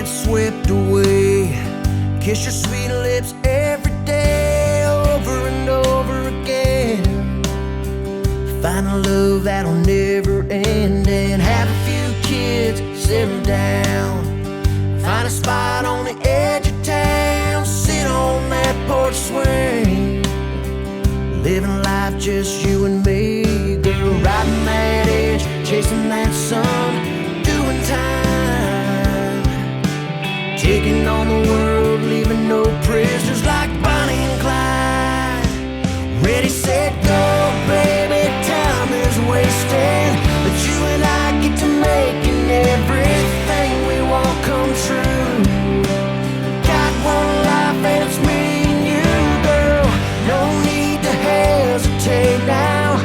get swept away. Kiss your sweet lips every day, over and over again. Find a love that'll never end, and have a few kids, settle down. Find a spot on the edge of town, sit on that porch swing, living life just you and me, girl. Riding that edge, chasing that sun, doing time, taking on the world, leaving no prisoners like Bonnie and Clyde. Ready, set, go, baby, time is wasting, but you and I get to making everything we want come true. Got one life and it's me and you, girl. No need to hesitate now.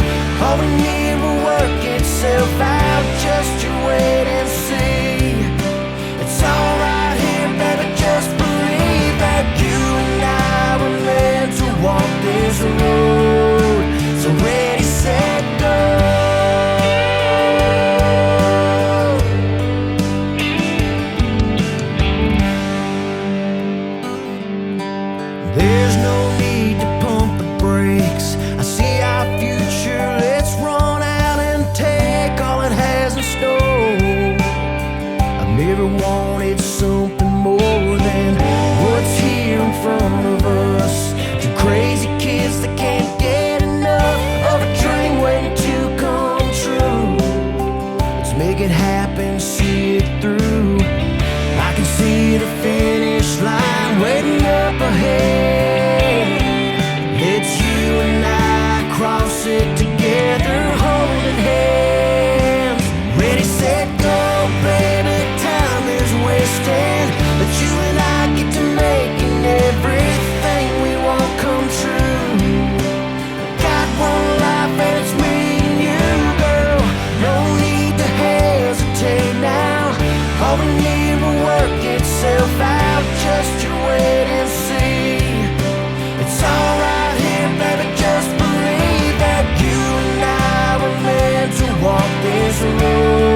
All we need will work itself out. Just you wait and see. It's all right here, baby. Just believe that you and I were meant to walk this road. So ready, set, go. There's no need to pump the brakes. I see our future, let's run out and take all it has in store. I've never wanted something more than what's here in front of us. Two crazy kids that can't get enough of a dream waiting to come true. Let's make it happen, see it through. I can see the finish line waiting up ahead. It's you and I, cross it together, holding hands. Ready, set, go, baby, time is wasting, but you and I get to making everything we want come true. Got one life and it's me and you, girl. No need to hesitate now. All we need will work itself out. Just you wait and see. It's all right here, baby. Just believe that you and I were meant to walk this road.